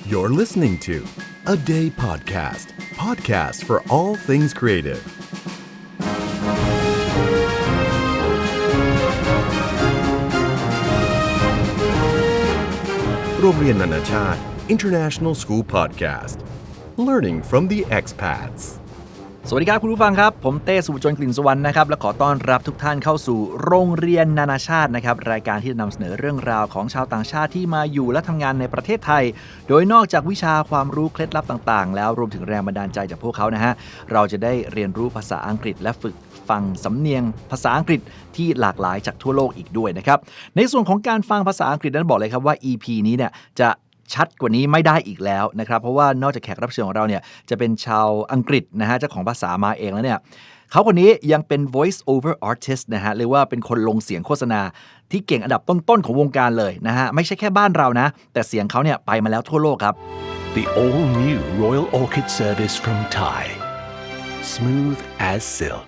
You're listening to A Day Podcast. Podcast for all things creative. โรงเรียนนานาชาติ International School Podcast. Learning from the expats. สวัสดีครับคุณผู้ฟังครับผมเต้สุวจนกลิ่นสุวรรณนะครับและขอต้อนรับทุกท่านเข้าสู่โรงเรียนนานาชาตินะครับรายการที่จะนำเสนอเรื่องราวของชาวต่างชาติที่มาอยู่และทำงานในประเทศไทยโดยนอกจากวิชาความรู้เคล็ดลับต่างๆแล้วรวมถึงแรงบันดาลใจจากพวกเขานะฮะเราจะได้เรียนรู้ภาษาอังกฤษและฝึกฟังสำเนียงภาษาอังกฤษที่หลากหลายจากทั่วโลกอีกด้วยนะครับในส่วนของการฟังภาษาอังกฤษนั้นบอกเลยครับว่า EP นี้เนี่ยจะชัดกว่านี้ไม่ได้อีกแล้วนะครับเพราะว่านอกจากแขกรับเชิญของเราเนี่ยจะเป็นชาวอังกฤษนะฮะเจ้าของภาษามาเองแล้วเนี่ยเขาคนนี้ยังเป็น Voiceover artist นะฮะเรียกว่าเป็นคนลงเสียงโฆษณาที่เก่งอันดับต้นๆของวงการเลยนะฮะไม่ใช่แค่บ้านเรานะแต่เสียงเขาเนี่ยไปมาแล้วทั่วโลกครับ The all-new Royal Orchid service from Thai. Smooth as silk.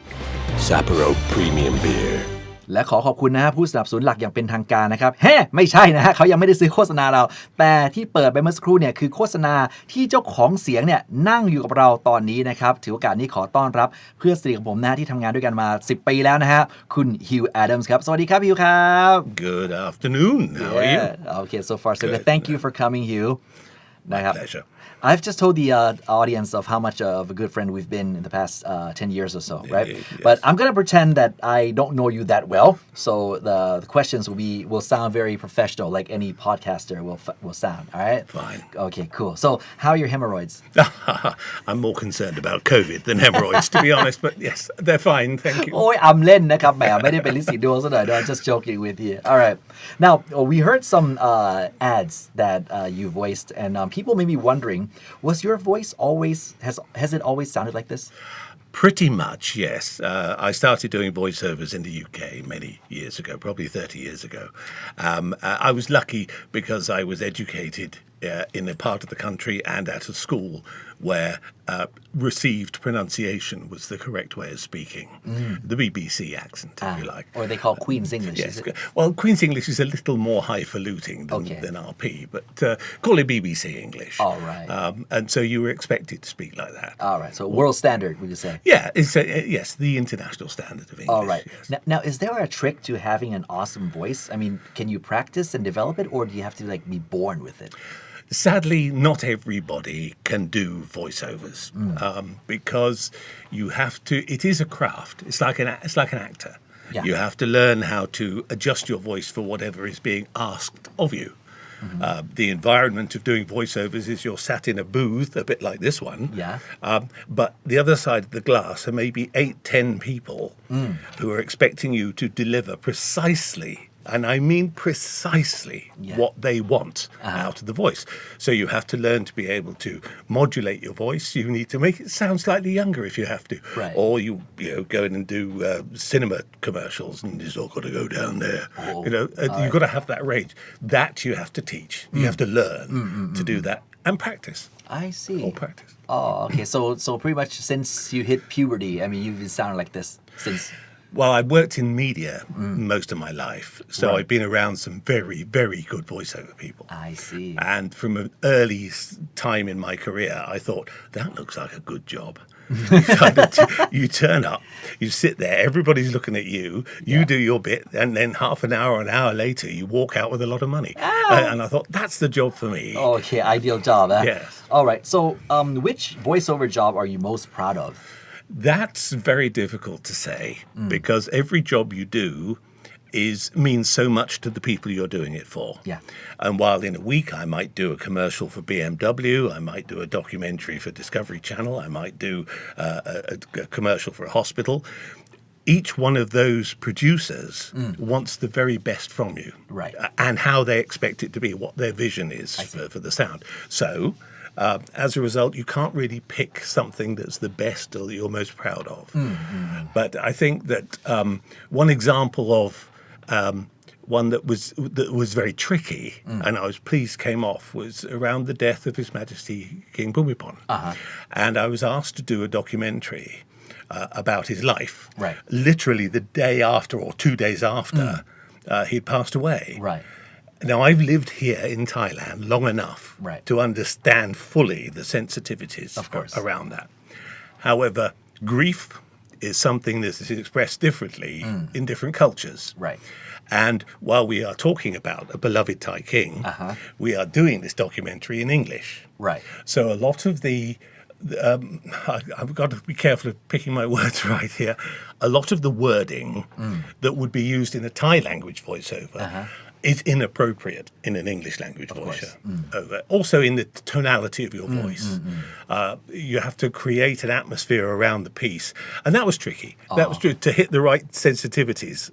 Sapporo Premium Beerและขอขอบคุณนะฮะผู้สนับสนุนหลักอย่างเป็นทางการนะครับไม่ใช่นะฮะเขายังไม่ได้ซื้อโฆษณาเราแต่ที่เปิดไปเมื่อสักครู่เนี่ยคือโฆษณาที่เจ้าของเสียงเนี่ยนั่งอยู่กับเราตอนนี้นะครับถือโอกาสนี้ขอต้อนรับเพื่อนสนิทของผมนะที่ทำงานด้วยกันมา10 ปีแล้วนะฮะคุณฮิวแอดัมส์ครับสวัสดีครับฮิวครับ Good afternoon. How are you? Okay, so far so good. Thank you for coming, Hugh. My pleasure. I've just told the audience of how much of a good friend we've been in the past 10 years or so, right? Yes. But I'm going to pretend that I don't know you that well. So the questions will sound very professional, like any podcaster will sound, all right? Fine. Okay, cool. So how are your hemorrhoids? I'm more concerned about COVID than hemorrhoids, to be honest. But yes, they're fine. Thank you. โอ้ยอำเล่นนะครับแหมไม่ได้เป็นลิสีดวงซะหน่อย I'm just joking with you. All right. Now, we heard some ads that you voiced, and people may be wondering, was your voice has it always sounded like this? Pretty much, yes. I started doing voiceovers in the UK many years ago, probably 30 years ago. I was lucky because I was educated in a part of the country and at a school where received pronunciation was the correct way of speaking. The BBC accent, if you like. Or they call Queen's English, Yes. is it? Well, Queen's English is a little more highfalutin than RP, but call it BBC English. All right. And so you were expected to speak like that. All right. So world standard, would you say? Yeah, yes, the international standard of English. All right. Yes. Now, is there a trick to having an awesome voice? I mean, can you practice and develop it, or do you have to be born with it? Sadly, not everybody can do voiceovers because you have to. It is a craft. It's like an actor. Yeah. You have to learn how to adjust your voice for whatever is being asked of you. The environment of doing voiceovers is you're sat in a booth, a bit like this one. Yeah. But the other side of the glass are maybe 8-10 people who are expecting you to deliver precisely. And I mean precisely what they want out of the voice. So you have to learn to be able to modulate your voice. You need to make it sound slightly younger if you have to. Right. Or you go in and do cinema commercials and it's all got to go down there. You've got to have that range. That you have to teach. You have to learn to do that and practice. I see. All practice. Oh, okay. So pretty much since you hit puberty, I mean, you've been sounding like this since... Well, I worked in media most of my life, so I've been around some very, very good voiceover people. I see. And from an early time in my career, I thought, that looks like a good job. You turn up, you sit there, everybody's looking at you, you do your bit, and then half an hour later, you walk out with a lot of money. And I thought, that's the job for me. Okay, ideal job, huh? Yes. All right. So which voiceover job are you most proud of? That's very difficult to say because every job you do means so much to the people you're doing it for. Yeah. And while in a week I might do a commercial for BMW, I might do a documentary for Discovery Channel, I might do a commercial for a hospital, each one of those producers wants the very best from you. Right. And how they expect it to be, what their vision is for the sound. So... as a result, you can't really pick something that's the best or that you're most proud of. But I think that one example of one that was very tricky, and I was pleased came off, was around the death of His Majesty King Bhumibol. And I was asked to do a documentary about his life. Right. Literally the day after or 2 days after he'd passed away. Right. Now, I've lived here in Thailand long enough to understand fully the sensitivities around that. However, grief is something that is expressed differently in different cultures. Right. And while we are talking about a beloved Thai king, we are doing this documentary in English. Right. So a lot of I've got to be careful of picking my words right here. A lot of the wording that would be used in a Thai language voiceover is inappropriate in an English language voiceover. Also in the tonality of your voice. You have to create an atmosphere around the piece. And that was tricky. That was to hit the right sensitivities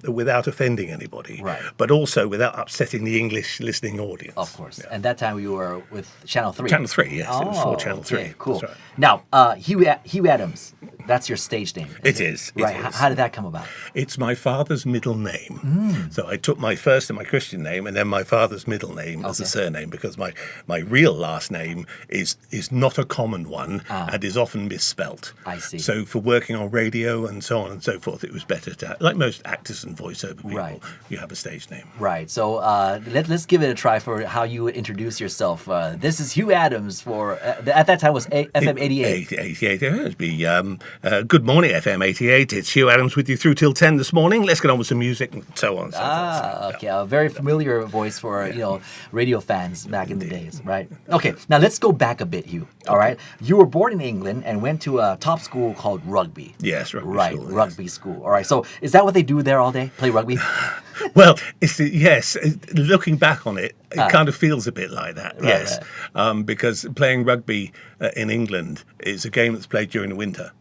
without offending anybody. Right. But also without upsetting the English listening audience. Of course. Yeah. And that time you were with Channel 3. Channel 3, yes. It was for Channel 3. Okay, cool. That's right. Now, Hugh Adams, that's your stage name. It is. Right. How did that come about? It's my father's middle name. So I took my first and my Christian name and then my father's middle name as a surname because my real last name is not a common one and is often misspelt. I see. So for working on radio and so on and so forth, it was better to have, like most actors and voiceover people, you have a stage name. Right. So let's give it a try for how you would introduce yourself. This is Hugh Adams for, at that time was FM 88. 88. It would be, good morning, FM 88. It's Hugh Adams with you through till 10 this morning. Let's get on with some music and so on and so forth. Okay. A very familiar voice for, radio fans back in the days, right? Okay. Now let's go back a bit, Hugh. All right. You were born in England and went to a top school called Rugby. Yes, rugby right, school. Rugby school. All right. So is that what they do there all day? Play rugby? Well, yes. Looking back on it, it kind of feels a bit like that. Yes, because playing rugby in England is a game that's played during the winter.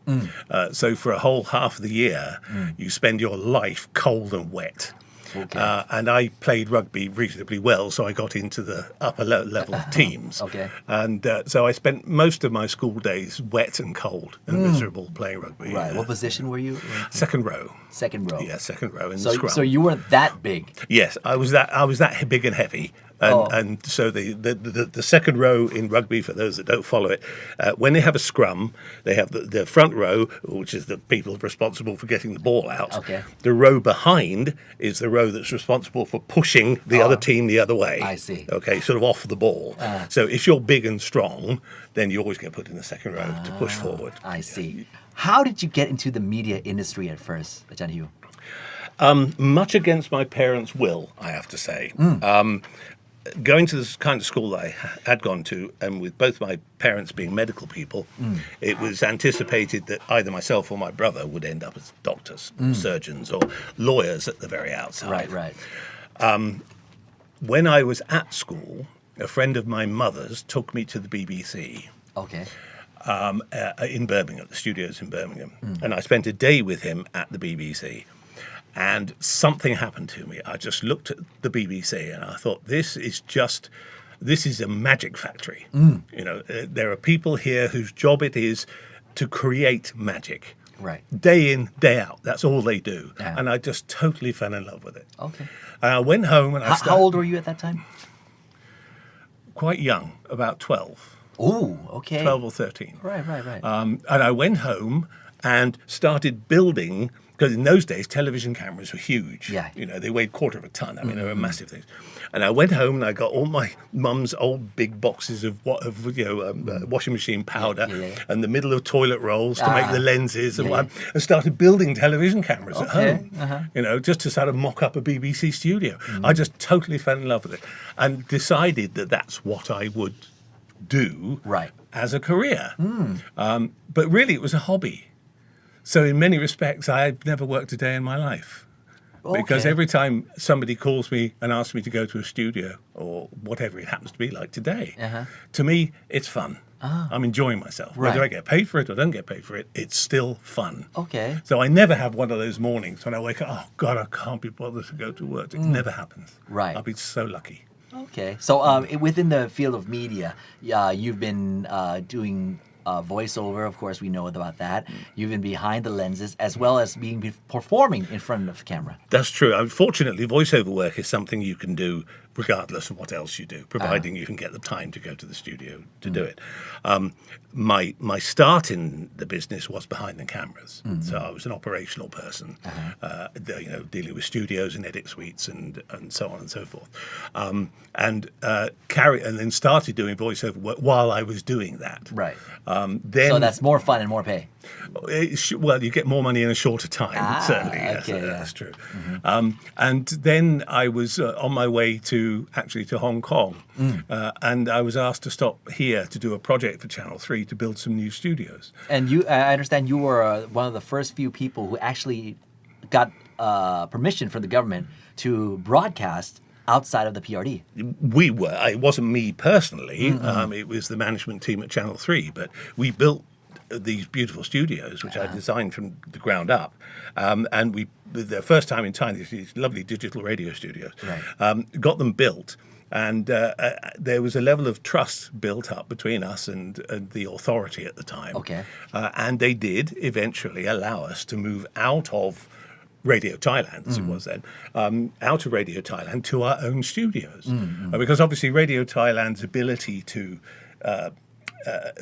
So for a whole half of the year, you spend your life cold and wet. Okay. And I played rugby reasonably well, so I got into the upper level teams. Okay. And so I spent most of my school days wet and cold and miserable playing rugby. Right. What position were you? Second row. Second row. Yeah, second row in the scrum. So you weren't that big. Yes, I was that big and heavy. And so the second row in rugby, for those that don't follow it, when they have a scrum, they have the front row, which is the people responsible for getting the ball out. Okay. The row behind is the row that's responsible for pushing the other team the other way. I see. Okay, sort of off the ball. So if you're big and strong, then you always get put in the second row to push forward. I see. How did you get into the media industry at first, Ajahn Hugh? Much against my parents' will, I have to say. Going to this kind of school that I had gone to, and with both my parents being medical people, it was anticipated that either myself or my brother would end up as doctors, surgeons, or lawyers at the very outside. Right. When I was at school, a friend of my mother's took me to the BBC. Okay. In Birmingham, the studios in Birmingham. And I spent a day with him at the BBC. And something happened to me. I just looked at the BBC and I thought, this is a magic factory. There are people here whose job it is to create magic. Right. Day in, day out. That's all they do. Yeah. And I just totally fell in love with it. Okay. And I went home and How old were you at that time? Quite young, about 12. Oh, okay. 12 or 13. Right. And I went home and started building, because in those days, television cameras were huge. Yeah. They weighed 1/4 of a ton. I mean, they were massive things. And I went home and I got all my mum's old big boxes of washing machine powder and the middle of toilet rolls to make the lenses and started building television cameras at home. Just to sort of mock up a BBC studio. I just totally fell in love with it and decided that that's what I would do as a career. But really, it was a hobby. So in many respects, I've never worked a day in my life. Because every time somebody calls me and asks me to go to a studio or whatever it happens to be like today, to me, it's fun. I'm enjoying myself. Whether I get paid for it or don't get paid for it, it's still fun. Okay. So I never have one of those mornings when I wake up, oh, God, I can't be bothered to go to work. It never happens. Right. I'll be so lucky. Okay. So within the field of media, you've been doing voiceover. Of course, we know about that. You've been behind the lenses as well as performing in front of the camera. That's true. Unfortunately, voiceover work is something you can do regardless of what else you do, providing you can get the time to go to the studio to do it. My start in the business was behind the cameras, so I was an operational person, dealing with studios and edit suites and so on and so forth, and then started doing voiceover work while I was doing that. Right. Then So that's more fun and more pay. Well, you get more money in a shorter time, certainly. Yes, okay, that's true. And then I was on my way to Hong Kong, and I was asked to stop here to do a project for Channel 3 to build some new studios. And I understand you were one of the first few people who actually got permission from the government to broadcast outside of the PRD. We were. It wasn't me personally. It was the management team at Channel 3, but we built these beautiful studios, which I designed from the ground up. And the first time in Thailand, these lovely digital radio studios, got them built. And there was a level of trust built up between us and the authority at the time. Okay. And they did eventually allow us to move out of Radio Thailand, as it was then, out of Radio Thailand to our own studios. Because obviously Radio Thailand's ability to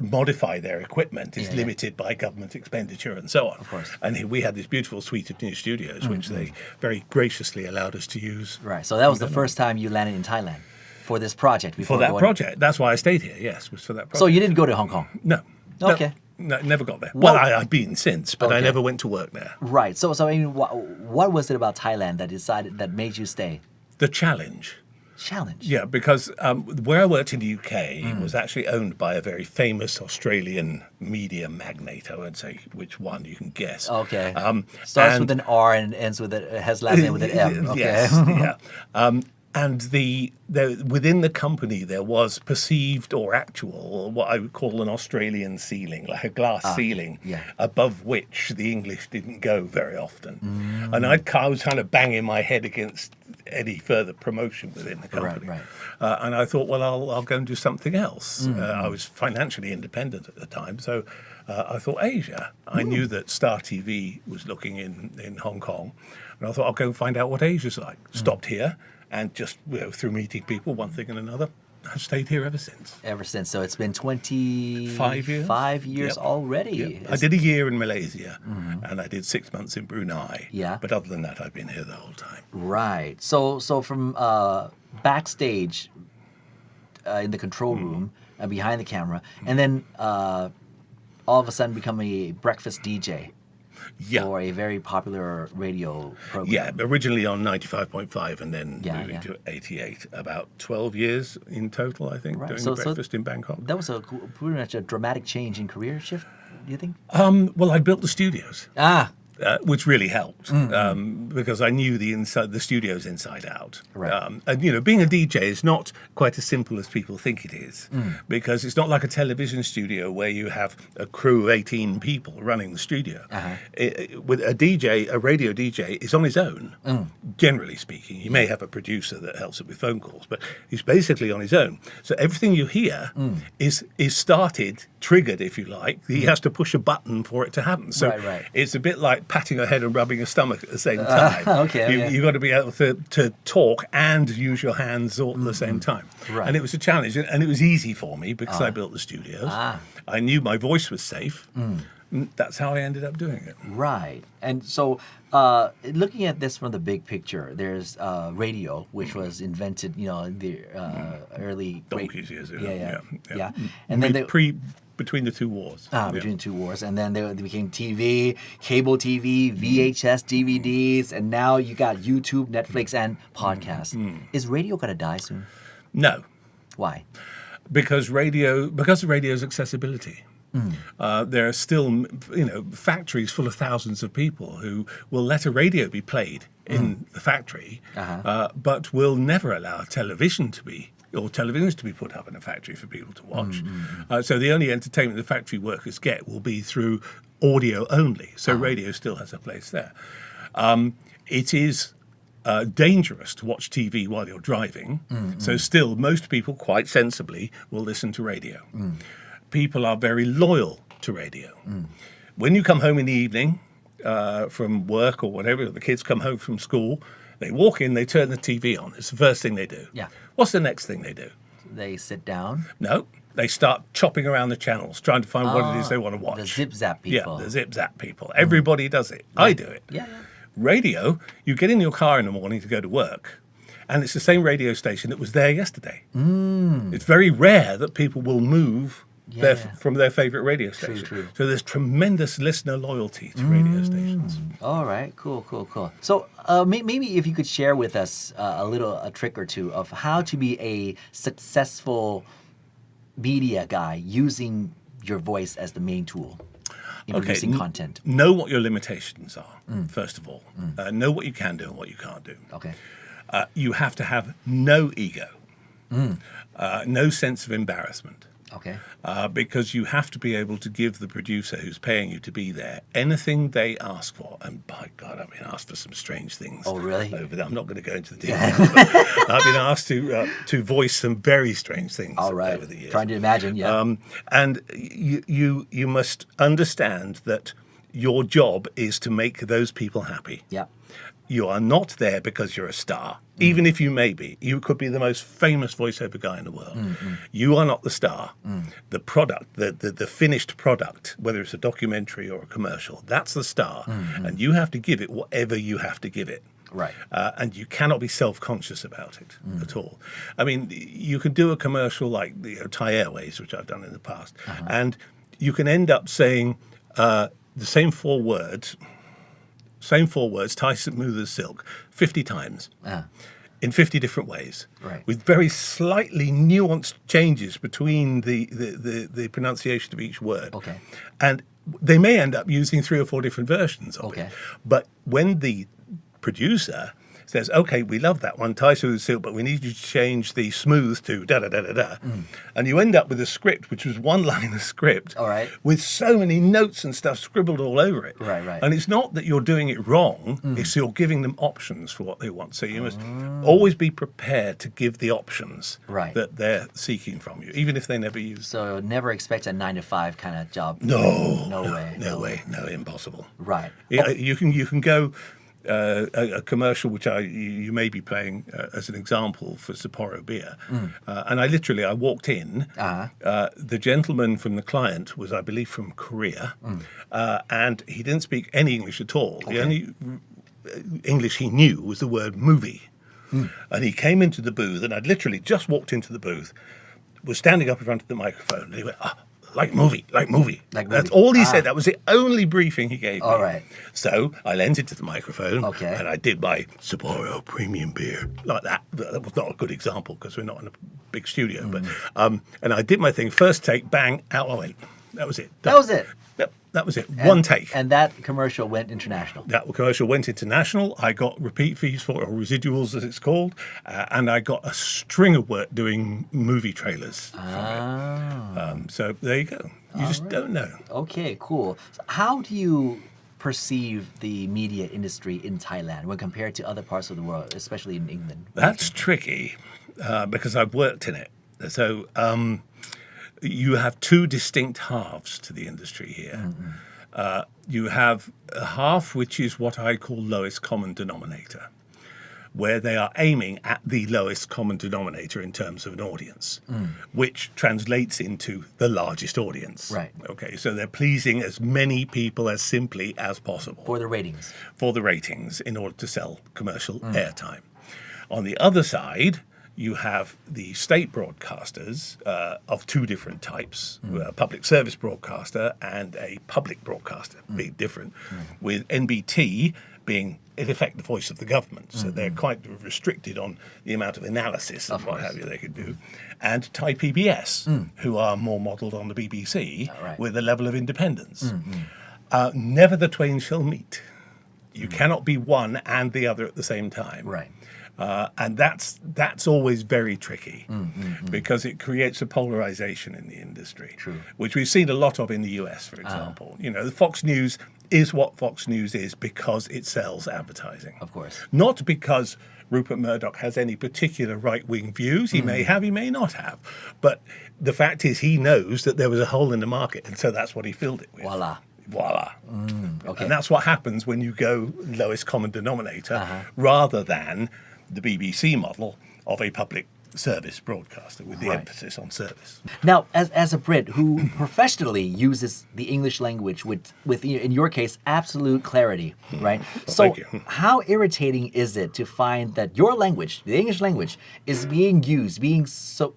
modify their equipment is limited by government expenditure and so on. Of course. And we had this beautiful suite of new studios, which they very graciously allowed us to use. Right. So that was the first time you landed in Thailand for this project. For that project. That's why I stayed here, yes, was for that project. So you didn't go to Hong Kong? No. Okay. No, never got there. Well, I've been since, but I never went to work there. Right. So I mean, what was it about Thailand that made you stay? The challenge. Yeah, because where I worked in the UK was actually owned by a very famous Australian media magnate. I won't say which one, you can guess. Okay. Starts with an R and ends with has last name with an M. Okay. Yes, yeah. And within the company, there was perceived or actual, what I would call an Australian ceiling, like a glass ceiling, above which the English didn't go very often. And I was kind of banging my head against any further promotion within the company. Right. And I thought, well, I'll go and do something else. I was financially independent at the time, so I thought Asia. I knew that Star TV was looking in Hong Kong, and I thought I'll go and find out what Asia's like. Stopped here. And just through meeting people, one thing and another, I've stayed here ever since. So it's been 25 years. 5 years already. Yep. I did a year in Malaysia, and I did 6 months in Brunei. Yeah. But other than that, I've been here the whole time. Right. So from backstage in the control room and behind the camera, and then all of a sudden become a breakfast DJ. For a very popular radio program. Yeah, originally on 95.5 and then moving to 88. About 12 years in total, I think, doing the breakfast in Bangkok. That was pretty much a dramatic change in career shift, do you think? Well, I built the studios. Which really helped because I knew the studios inside out. Right. And being a DJ is not quite as simple as people think it is, because it's not like a television studio where you have a crew of 18 people running the studio. With a radio DJ is on his own, generally speaking. He may have a producer that helps him with phone calls, but he's basically on his own. So everything you hear is triggered, if you like. He has to push a button for it to happen. So it's a bit like patting your head and rubbing your stomach at the same time. You've got to be able to talk and use your hands all at the same time. Right. And it was a challenge, and it was easy for me because I built the studios. I knew my voice was safe. That's how I ended up doing it. Right. And so looking at this from the big picture, there's radio, which was invented, in the early... Donkeys years ago. Yeah. And then between the two wars. Between two wars. And then they became TV, cable TV, VHS, DVDs, and now you got YouTube, Netflix, and podcasts. Is radio going to die soon? No. Why? Because of radio's accessibility. There are still, factories full of thousands of people who will let a radio be played in the factory, but will never allow televisions to be put up in a factory for people to watch. So the only entertainment the factory workers get will be through audio only. So radio still has a place there. It is dangerous to watch TV while you're driving. So still, most people, quite sensibly, will listen to radio. People are very loyal to radio. When you come home in the evening from work or whatever, the kids come home from school, They walk in, they turn the TV on. It's the first thing they do. Yeah. What's the next thing they do? They sit down. No. They start chopping around the channels, trying to find what it is they want to watch. The zip-zap people. Yeah, the zip-zap people. Everybody does it. I do it. Yeah. Radio, you get in your car in the morning to go to work, and it's the same radio station that was there yesterday. It's very rare that people will move from their favorite radio station. True. So there's tremendous listener loyalty to radio stations. All right, cool. So maybe if you could share with us a trick or two of how to be a successful media guy using your voice as the main tool in producing content. Know what your limitations are, first of all. Know what you can do and what you can't do. Okay. You have to have no ego, no sense of embarrassment. Okay. Because you have to be able to give the producer who's paying you to be there anything they ask for. And by God, I've been asked for some strange things. Oh, really? Over there. I'm not going to go into the details. But I've been asked to voice some very strange things over the years. Trying to imagine, yeah. And you must understand that your job is to make those people happy. Yeah. You are not there because you're a star, even if you may be. You could be the most famous voiceover guy in the world. You are not the star. The product, the finished product, whether it's a documentary or a commercial, that's the star. And you have to give it whatever you have to give it. Right. And you cannot be self-conscious about it at all. I mean, you can do a commercial like Thai Airways, which I've done in the past, and you can end up saying the same four words, Thai smooth as silk, 50 times in 50 different ways, with very slightly nuanced changes between the pronunciation of each word. Okay. And they may end up using 3 or 4 different versions of it. But when the producer says, okay, we love that one, Thai smooth as silk, but we need you to change the smooth to da-da-da-da-da. And you end up with a script, which was one line of script, with so many notes and stuff scribbled all over it. Right. And it's not that you're doing it wrong, it's you're giving them options for what they want. So you must always be prepared to give the options that they're seeking from you, even if they never use them. So never expect a 9-to-5 kind of job. No way, impossible. Right. Yeah, you can go... a commercial which you may be playing as an example for Sapporo beer, and I walked in. The gentleman from the client was, I believe, from Korea, and he didn't speak any English at all. The only English he knew was the word movie, and he came into the booth, and I'd literally just walked into the booth, was standing up in front of the microphone, and he went, like movie. That's all he said. That was the only briefing he gave me. All right. So I leant into the microphone and I did my Sapporo premium beer like that. That was not a good example because we're not in a big studio. But and I did my thing. First take, bang, out I went. That was it. That was it. Yep, that was it. One take. And that commercial went international. That commercial went international. I got repeat fees for it, or residuals as it's called, and I got a string of work doing movie trailers from it. So there you go. You just don't know. Okay, cool. So how do you perceive the media industry in Thailand when compared to other parts of the world, especially in England? That's tricky because I've worked in it. So you have 2 distinct halves to the industry here. You have a half which is what I call lowest common denominator, where they are aiming at the lowest common denominator in terms of an audience, which translates into the largest audience. Right. Okay, so they're pleasing as many people as simply as possible. For the ratings. For the ratings, in order to sell commercial airtime. On the other side, you have the state broadcasters of 2 different types, a public service broadcaster and a public broadcaster, big different, with NBT being, in effect, the voice of the government. So they're quite restricted on the amount of analysis and what have you they could do. And Thai PBS, who are more modelled on the BBC with a level of independence. Never the twain shall meet. You cannot be one and the other at the same time. Right. And that's always very tricky because it creates a polarization in the industry, which we've seen a lot of in the US, for example. The Fox News is what Fox News is because it sells advertising. Of course. Not because Rupert Murdoch has any particular right-wing views. He may have, he may not have. But the fact is he knows that there was a hole in the market, and so that's what he filled it with. Voila. Voila. Okay. And that's what happens when you go lowest common denominator rather than the BBC model of a public service broadcaster with the emphasis on service. Now, as a Brit who professionally uses the English language with in your case, absolute clarity, right? So how irritating is it to find that your language, the English language, is being used,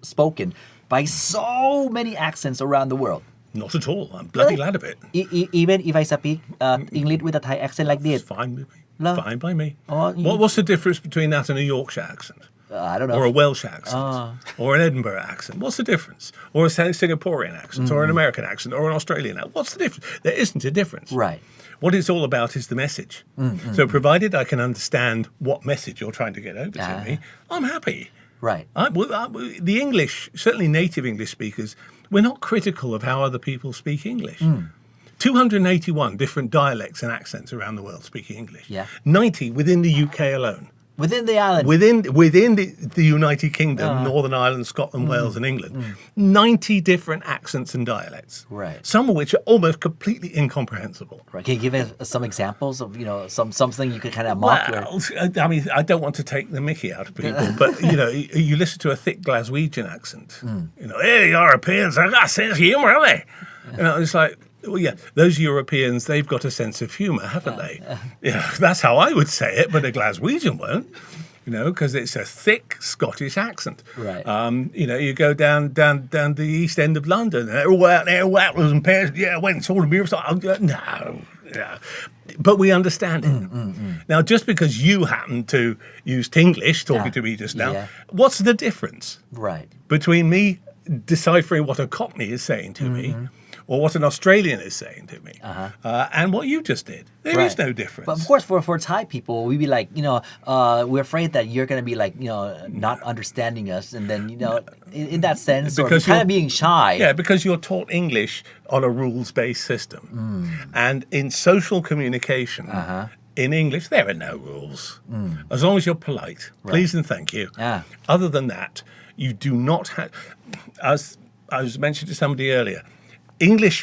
spoken by so many accents around the world? Not at all. I'm bloody glad of it. Even if I speak English with a Thai accent like this? It's fine with me. No. Fine by me. Oh, What's the difference between that and a Yorkshire accent? I don't know. Or a Welsh accent, or an Edinburgh accent. What's the difference? Or a Singaporean accent, or an American accent, or an Australian accent. What's the difference? There isn't a difference. Right. What it's all about is the message. So provided I can understand what message you're trying to get over to me, I'm happy. Right. The English, certainly native English speakers, we're not critical of how other people speak English. 281 different dialects and accents around the world speaking English. Yeah. 90 within the UK alone. Within the island. Within the United Kingdom, Northern Ireland, Scotland, Wales, and England, 90 different accents and dialects. Right. Some of which are almost completely incomprehensible. Right. Can you give us some examples of something you could kind of mock? Well, I mean, I don't want to take the mickey out of people, but you listen to a thick Glaswegian accent. Hey, Europeans, they got a sense of humour, haven't they? It's like. Well, yeah, those Europeans, they've got a sense of humour, haven't they? That's how I would say it, but a Glaswegian won't, because it's a thick Scottish accent. Right. You go down the east end of London, and they're all out there, apples and pears, went and saw the beer. No. But we understand it. Now, just because you happen to use Tinglish, talking to me just now, what's the difference? Right. Between me deciphering what a Cockney is saying to me, or what an Australian is saying to me, and what you just did. There is no difference. But of course, for Thai people, we'd be like, we're afraid that you're going to be like, not understanding us. And then, in that sense, because or kind of being shy. Yeah, because you're taught English on a rules-based system. And in social communication, in English, there are no rules. As long as you're polite, please and thank you. Other than that, you do not have, as I was mentioning to somebody earlier,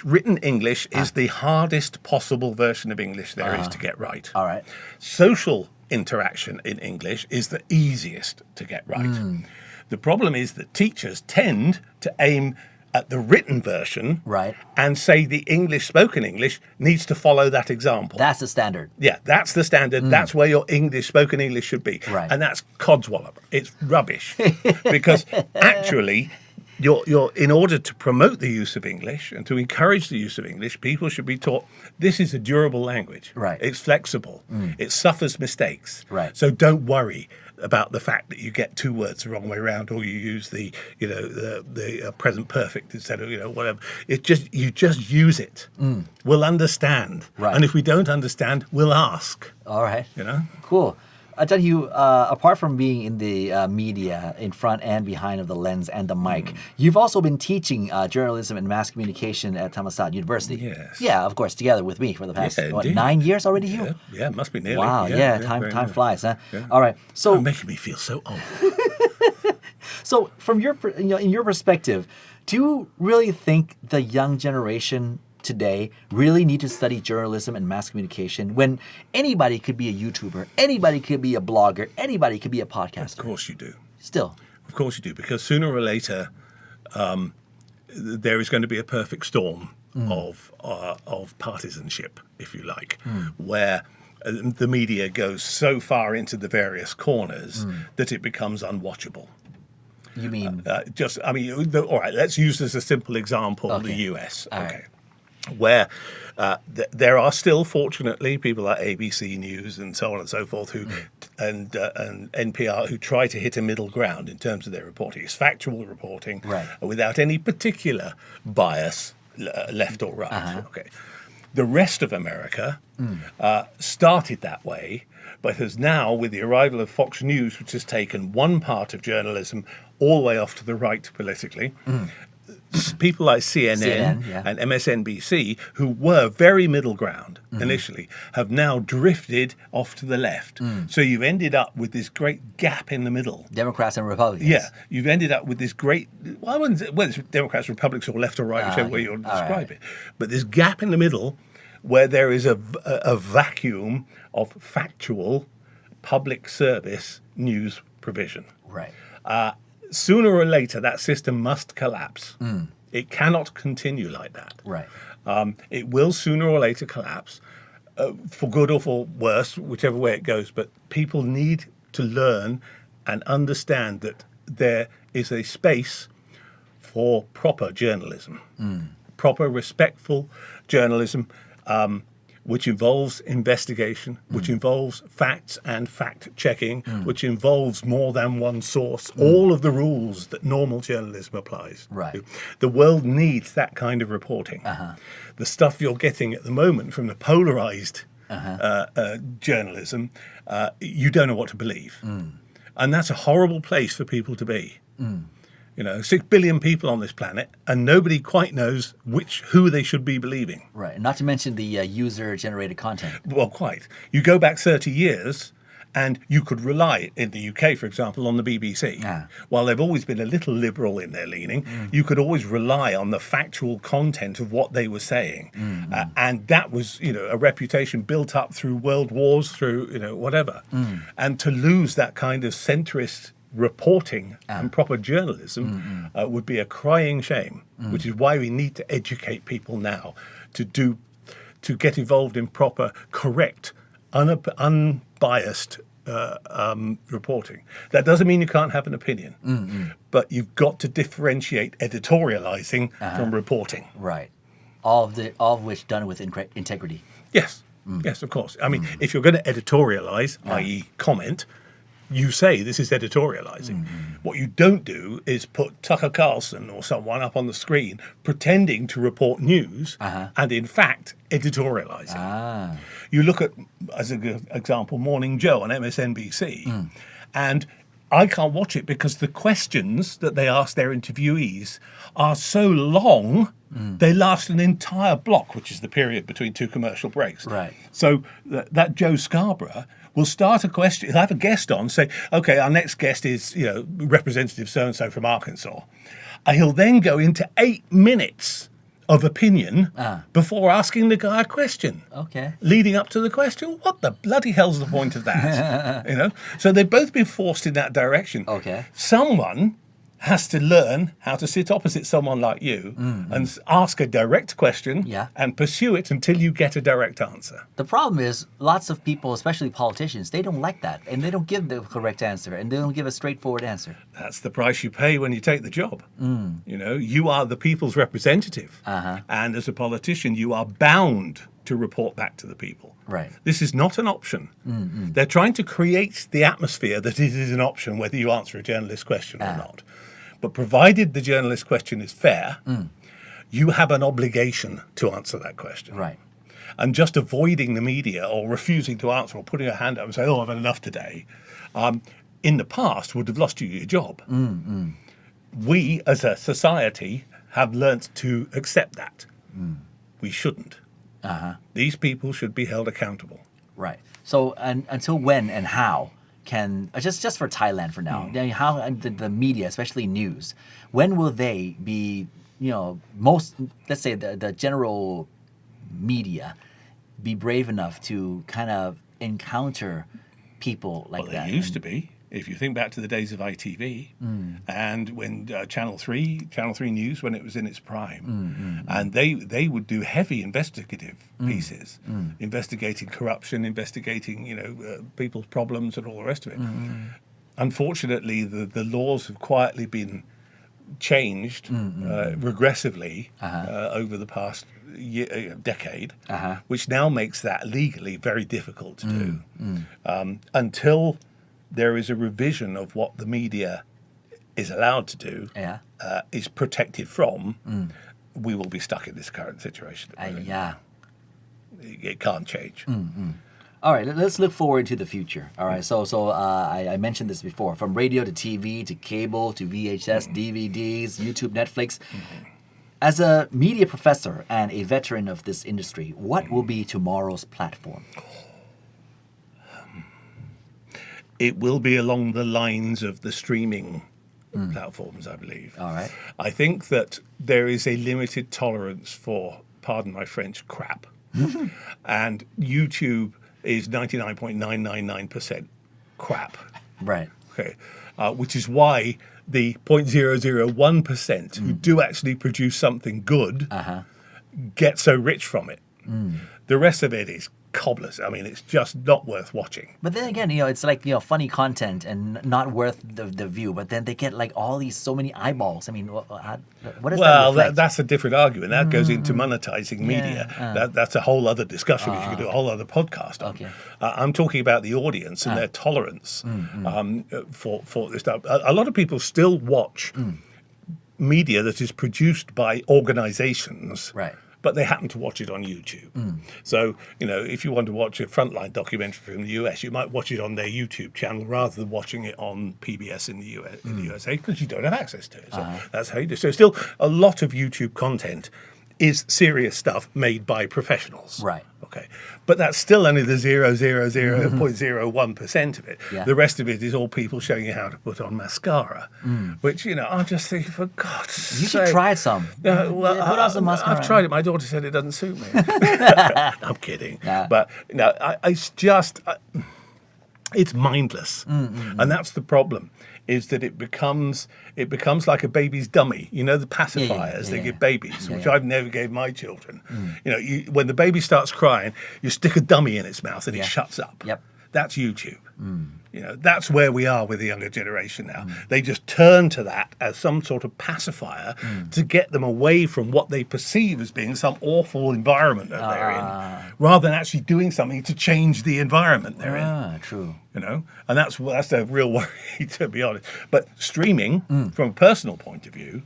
written English is the hardest possible version of English there is to get right. All right. Social interaction in English is the easiest to get right. The problem is that teachers tend to aim at the written version and say the spoken English needs to follow that example. That's the standard. Yeah, that's the standard. That's where your spoken English should be. Right. And that's codswallop. It's rubbish. Because actually, you're in order to promote the use of English and to encourage the use of English, people should be taught this is a durable language. Right. It's flexible. It suffers mistakes. Right. So don't worry about the fact that you get two words the wrong way around, or you use the present perfect instead of whatever. You just use it. We'll understand. Right. And if we don't understand, we'll ask. All right. Cool. Ajahn Hugh, apart from being in the media, in front and behind of the lens and the mic, you've also been teaching journalism and mass communication at Thammasat University. Yes. Yeah, of course, together with me for the past 9 years already, Hugh? Yeah, it must be nearly. Wow, time flies, huh? Yeah. All right, so you're making me feel so old. So, from your in your perspective, do you really think the young generation today really need to study journalism and mass communication when anybody could be a YouTuber, anybody could be a blogger, anybody could be a podcaster? Of course you do. Still. Of course you do, because sooner or later there is going to be a perfect storm of partisanship, if you like, where the media goes so far into the various corners that it becomes unwatchable. You mean? All right, let's use as a simple example the US. Right. Where there are still, fortunately, people like ABC News and so on and so forth and NPR who try to hit a middle ground in terms of their reporting. It's factual reporting without any particular bias, left or right. Okay. The rest of America started that way, but has now, with the arrival of Fox News, which has taken one part of journalism all the way off to the right politically, people like CNN and MSNBC, who were very middle ground initially, have now drifted off to the left. So you've ended up with this great gap in the middle. Democrats and Republicans. Yeah, you've ended up with this great, whether it's Democrats, Republicans, or left or right, whichever way you'll describe it. But this gap in the middle where there is a vacuum of factual public service news provision. Right. Sooner or later, that system must collapse. It cannot continue like that. Right. It will sooner or later collapse, for good or for worse, whichever way it goes. But people need to learn and understand that there is a space for proper journalism, proper, respectful journalism, which involves investigation, which involves facts and fact-checking, which involves more than one source, all of the rules that normal journalism applies. Right. The world needs that kind of reporting. The stuff you're getting at the moment from the polarized journalism, you don't know what to believe. And that's a horrible place for people to be. 6 billion people on this planet, and nobody quite knows who they should be believing. Right. Not to mention the user-generated content. Well, quite. You go back 30 years, and you could rely, in the UK, for example, on the BBC. While they've always been a little liberal in their leaning, you could always rely on the factual content of what they were saying. And that was, a reputation built up through world wars, through, whatever. And to lose that kind of centrist reporting and proper journalism would be a crying shame, which is why we need to educate people now to get involved in proper, correct, unbiased reporting. That doesn't mean you can't have an opinion, but you've got to differentiate editorializing from reporting. Right. All of which done with integrity. Yes. Yes, of course. I mean, if you're going to editorialize, i.e. comment, you say this is editorializing. What you don't do is put Tucker Carlson or someone up on the screen pretending to report news and in fact editorializing. You look at, as an example, Morning Joe on MSNBC, and I can't watch it because the questions that they ask their interviewees are so long, they last an entire block, which is the period between two commercial breaks. Right. So that Joe Scarborough will start a question. He'll have a guest on, say, okay, our next guest is, Representative so-and-so from Arkansas. And he'll then go into 8 minutes of opinion before asking the guy a question. Okay. Leading up to the question. What the bloody hell's the point of that? So they've both been forced in that direction. Okay. Someone has to learn how to sit opposite someone like you and ask a direct question and pursue it until you get a direct answer. The problem is lots of people, especially politicians, they don't like that, and they don't give the correct answer, and they don't give a straightforward answer. That's the price you pay when you take the job. You are the people's representative, and as a politician, you are bound to report back to the people. Right. This is not an option. They're trying to create the atmosphere that it is an option whether you answer a journalist question or not. But provided the journalist question is fair, you have an obligation to answer that question. Right. And just avoiding the media or refusing to answer or putting your hand up and saying, I've had enough today, in the past would have lost you your job. We, as a society, have learnt to accept that. We shouldn't. These people should be held accountable. Right. So until when and how can, just for Thailand for now, how the media, especially news, when will they be, most, let's say the general media be brave enough to kind of encounter people like that? They used to be. If you think back to the days of ITV and when Channel 3 News, when it was in its prime, and they would do heavy investigative pieces, investigating corruption, investigating people's problems and all the rest of it. Unfortunately, the laws have quietly been changed regressively over the past decade, which now makes that legally very difficult to do. Until there is a revision of what the media is allowed to do, is protected from, we will be stuck in this current situation. It can't change. All right, let's look forward to the future. All right, so I mentioned this before, from radio to TV to cable to VHS, DVDs, YouTube, Netflix. As a media professor and a veteran of this industry, what will be tomorrow's platform? It will be along the lines of the streaming platforms, I believe. All right. I think that there is a limited tolerance for, pardon my French, crap. and YouTube is 99.999% crap. Right. Okay, which is why the 0.001% who do actually produce something good get so rich from it. The rest of it is cobblers. I mean, it's just not worth watching. But then again, it's like, funny content and not worth the view. But then they get like all these, so many eyeballs. I mean, what does that reflect? That's a different argument. That goes into monetizing media. That's a whole other discussion. We could do a whole other podcast on. Okay. I'm talking about the audience and their tolerance for this stuff. A lot of people still watch media that is produced by organizations. Right. But they happen to watch it on YouTube. So, if you want to watch a frontline documentary from the US, you might watch it on their YouTube channel rather than watching it on PBS in the USA because you don't have access to it. So that's how you do. So still, a lot of YouTube content is serious stuff made by professionals. Right. Okay. But that's still only the 0.01% of it. Yeah. The rest of it is all people showing you how to put on mascara, which, I'm just thinking, for God's sake. You should try some. Put on some mascara. I've tried it. My daughter said it doesn't suit me. I'm kidding. Nah. But, it's just, it's mindless. And that's the problem. Is that it becomes like a baby's dummy. The pacifiers they give babies, which I've never gave my children. When the baby starts crying, you stick a dummy in its mouth and it shuts up. Yep. That's YouTube. That's where we are with the younger generation now. They just turn to that as some sort of pacifier to get them away from what they perceive as being some awful environment that they're in, rather than actually doing something to change the environment they're in. True. And that's a real worry, to be honest. But streaming, from a personal point of view,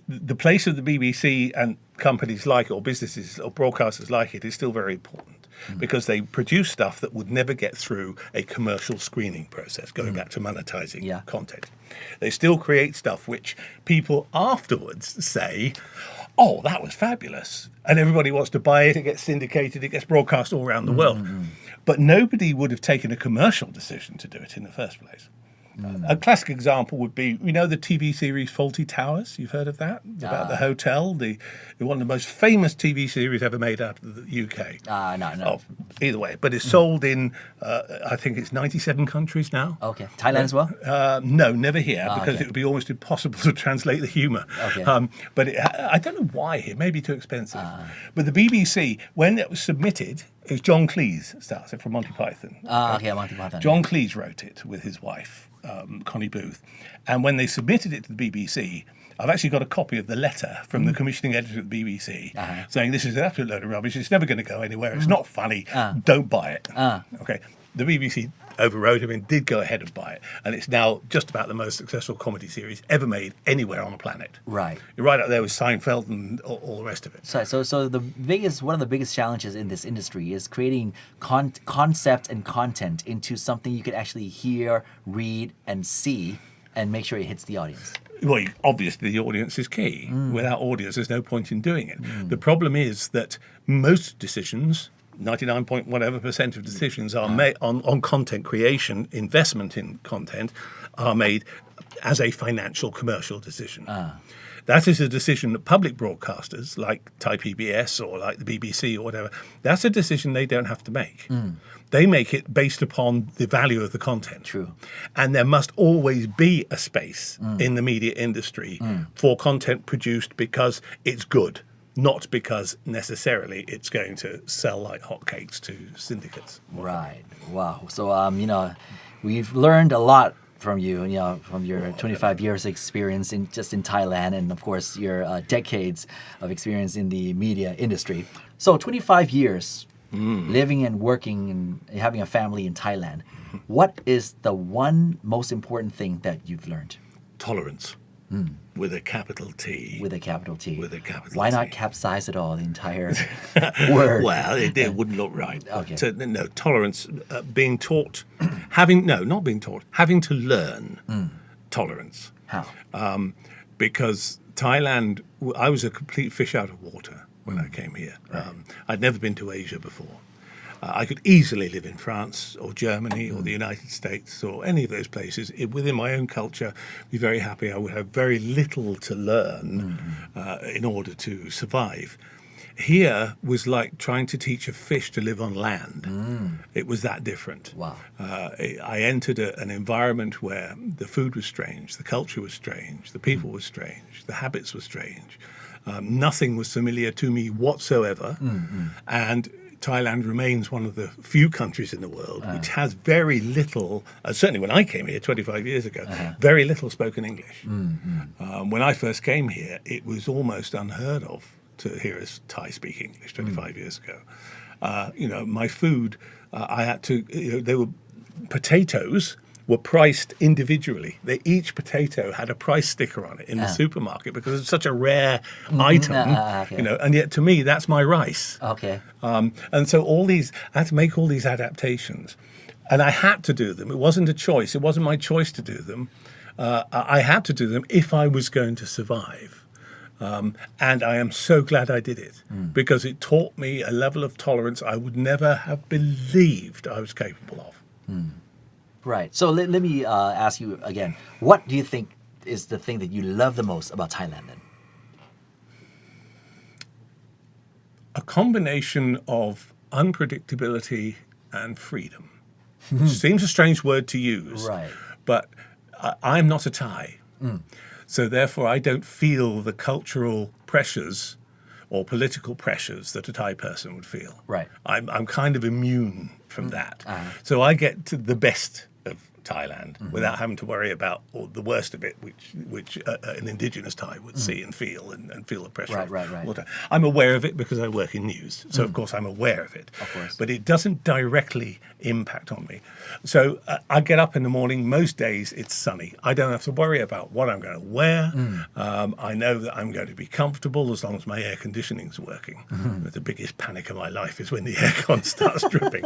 the place of the BBC and companies like it, or businesses or broadcasters like it, is still very important because they produce stuff that would never get through a commercial screening process, going back to monetizing content. They still create stuff which people afterwards say, oh, that was fabulous. And everybody wants to buy it. It gets syndicated. It gets broadcast all around the world. But nobody would have taken a commercial decision to do it in the first place. A classic example would be, the TV series Fawlty Towers. You've heard of that? About the hotel, one of the most famous TV series ever made out of the UK. No. Oh, either way, but it's sold in, I think it's 97 countries now. Okay. Thailand as well? No, never here, because it would be almost impossible to translate the humour. Okay. But I don't know why here. Maybe too expensive. But the BBC, when it was submitted, it was John Cleese starts it from Monty Python. Okay, Monty Python. John Cleese wrote it with his wife, Connie Booth. And when they submitted it to the BBC, I've actually got a copy of the letter from the commissioning editor of the BBC saying this is an absolute load of rubbish. It's never going to go anywhere. It's not funny. Don't buy it. Okay. The BBC overrode him and did go ahead and buy it. And it's now just about the most successful comedy series ever made anywhere on the planet. Right. You're right up there with Seinfeld and all the rest of it. So one of the biggest challenges in this industry is creating concept and content into something you could actually hear, read, and see, and make sure it hits the audience. Well, obviously the audience is key. Without audience, there's no point in doing it. The problem is that most decisions, 99.whatever% of decisions are made on content creation, investment in content, are made as a financial commercial decision. That is a decision that public broadcasters like Thai PBS or like the BBC or whatever, that's a decision they don't have to make. They make it based upon the value of the content. True. And there must always be a space in the media industry for content produced because it's good, not because necessarily it's going to sell like hotcakes to syndicates. Right. Wow. So, we've learned a lot from you, from your 25 years experience in Thailand, and of course your decades of experience in the media industry. So 25 years living and working and having a family in Thailand. What is the one most important thing that you've learned? Tolerance. With a capital T. With a capital T. With a capital Why T. not capsize it all, the entire word? Well, it wouldn't look right. Okay. So, no, tolerance, being taught, not being taught, having to learn tolerance. How? Because Thailand, I was a complete fish out of water when I came here. Right. I'd never been to Asia before. I could easily live in France or Germany or the United States or any of those places. Within my own culture, be very happy. I would have very little to learn in order to survive. Here was like trying to teach a fish to live on land. It was that different. Wow. I entered an environment where the food was strange, the culture was strange, the people were strange, the habits were strange. Nothing was familiar to me whatsoever. And Thailand remains one of the few countries in the world which has very little, certainly when I came here 25 years ago, very little spoken English. When I first came here, it was almost unheard of to hear a Thai speak English 25 years ago. My food, I had to, there were potatoes were priced individually. Each potato had a price sticker on it in the supermarket because it's such a rare item, and yet to me, that's my rice. Okay. And so I had to make all these adaptations. And I had to do them. It wasn't a choice. It wasn't my choice to do them. I had to do them if I was going to survive. And I am so glad I did it because it taught me a level of tolerance I would never have believed I was capable of. Right. So let me ask you again. What do you think is the thing that you love the most about Thailand then? A combination of unpredictability and freedom. Which seems a strange word to use. Right. But I'm not a Thai. So therefore I don't feel the cultural pressures or political pressures that a Thai person would feel. Right. I'm kind of immune from that. So I get to the best of Thailand without having to worry about the worst of it, which an indigenous Thai would see and feel and feel the pressure. Right. I'm aware of it because I work in news, so of course I'm aware of it. Of course. But it doesn't directly impact on me. So I get up in the morning. Most days it's sunny. I don't have to worry about what I'm going to wear. I know that I'm going to be comfortable as long as my air conditioning's working. The biggest panic of my life is when the aircon starts dripping.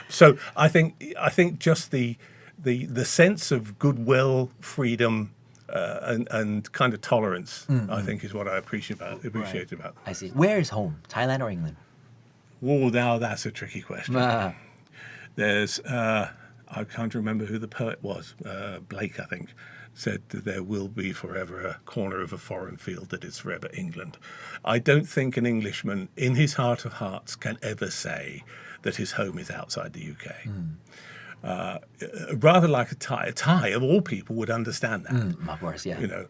So I think just the sense of goodwill, freedom, and kind of tolerance, I think, is what I appreciate about them. I see. Where is home? Thailand or England? Oh, now that's a tricky question. There's, I can't remember who the poet was, Blake, I think, said that there will be forever a corner of a foreign field that is forever England. I don't think an Englishman, in his heart of hearts, can ever say that his home is outside the UK. Rather like a Thai of all people would understand that. Of course, yeah.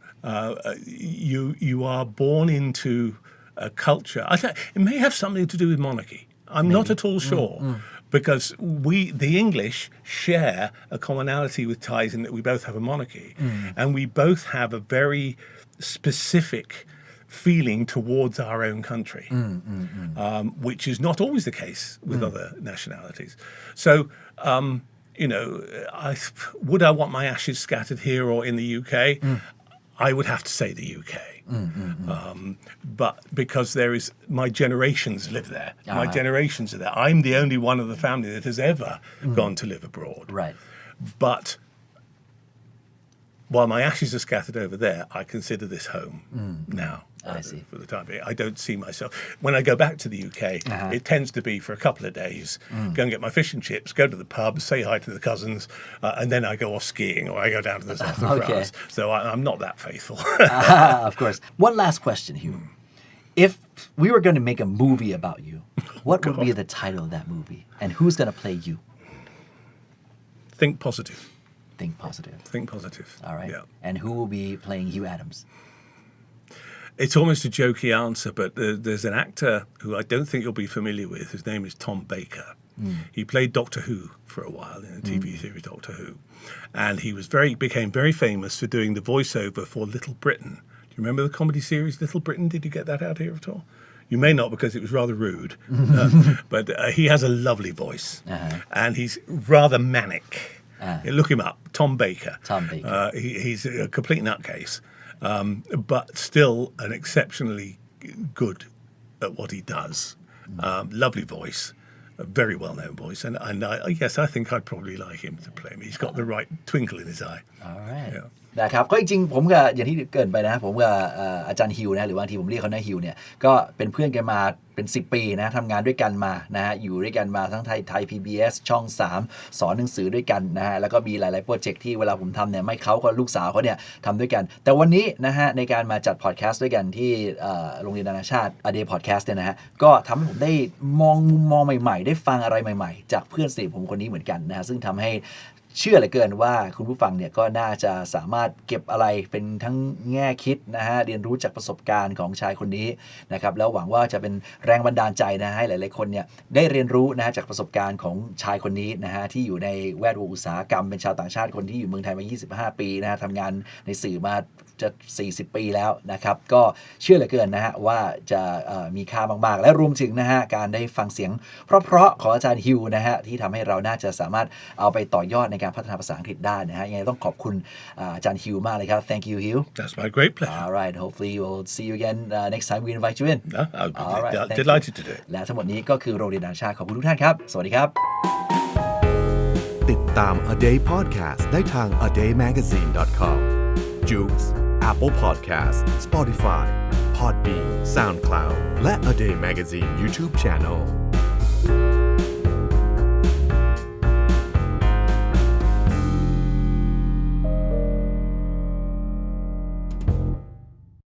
You are born into a culture. It may have something to do with monarchy. I'm not at all sure, because the English, share a commonality with Thais in that we both have a monarchy, and we both have a very specific feeling towards our own country, which is not always the case with other nationalities. So. Would I want my ashes scattered here or in the UK? I would have to say the UK. But because my generations live there. My generations are there. I'm the only one of the family that has ever gone to live abroad. Right. But while my ashes are scattered over there, I consider this home now. I see. For the time being, I don't see myself. When I go back to the UK, it tends to be for a couple of days, go and get my fish and chips, go to the pub, say hi to the cousins, and then I go off skiing or I go down to the south of France. So I'm not that faithful. Of course. One last question, Hugh. If we were going to make a movie about you, what would be the title of that movie? And who's going to play you? Think positive. Think positive. Think positive. All right. Yeah. And who will be playing Hugh Adams? It's almost a jokey answer, but there's an actor who I don't think you'll be familiar with. His name is Tom Baker. He played Doctor Who for a while in a TV series, Doctor Who. And he became very famous for doing the voiceover for Little Britain. Do you remember the comedy series Little Britain? Did you get that out here at all? You may not, because it was rather rude. But he has a lovely voice. And he's rather manic. Look him up, Tom Baker. Tom Baker. He's a complete nutcase. But still an exceptionally good at what he does. Lovely voice, a very well-known voice. And yes, I think I'd probably like him to play me. He's got the right twinkle in his eye. All right. Yeah. นะครับก็จริงๆผมกับอย่างที่เกินไปนะผมกับอาจารย์ฮิวนะหรือบางทีผมเรียกเขานะฮิวเนี่ยก็เป็นเพื่อนกันมาเป็น10 ปีนะทำงานด้วยกันมานะฮะอยู่ด้วยกันมาทั้งไทย PBS ช่อง 3 สอนหนังสือด้วยกันนะฮะแล้วก็มีหลายๆโปรเจกต์ที่เวลาผมทำเนี่ยไม่เขาก็ลูกสาวเขาเนี่ยทำด้วยกันแต่วันนี้นะฮะในการมาจัดพอดแคสต์ด้วยกันที่โรงเรียนนานาชาติ A Day Podcast เนี่ยนะฮะก็ทำให้ผมได้มองมุมมองใหม่ๆได้ฟังอะไรใหม่ๆจากเพื่อนสนิทผมคนนี้เหมือนกันนะฮะซึ่งทำให้เชื่อเหลือเกินว่าคุณผู้ฟังเนี่ยก็น่าจะสามารถเก็บอะไรเป็นทั้งแง่คิดนะฮะเรียนรู้จากประสบการณ์ของชายคนนี้นะครับแล้วหวังว่าจะเป็นแรงบันดาลใจนะให้หลายๆคนเนี่ยได้เรียนรู้นะฮะจากประสบการณ์ของชายคนนี้นะฮะที่อยู่ในแวดวงอุตสาหกรรมเป็นชาวต่างชาติคนที่อยู่เมืองไทยมา25 ปีนะฮะทำงานในสื่อมาจะ40 ปีแล้วนะครับก็เชื่อเหลือเกินนะฮะว่าจะมีค่ามากๆและรวมถึงนะฮะการได้ฟังเสียงเพราะๆของอาจารย์ฮิวนะฮะที่ทำให้เราน่าจะสามารถเอาไปต่อยอดในการพัฒนาภาษาอังกฤษได้นะฮะยังไงต้องขอบคุณอาจารย์ฮิวมากเลยครับ Thank you Hugh That's my great pleasure All right hopefully we'll see you again next time we invite you in No, I'll be All right, thank you. delighted to do it และทั้งหมดนี้ก็คือโรงเรียนนานาชาติขอบคุณทุกท่านครับสวัสดีครับติดตาม A Day Podcast ได้ทาง adaymagazine.com Joox Apple Podcast Spotify Podbean SoundCloud และ A Day Magazine YouTube Channel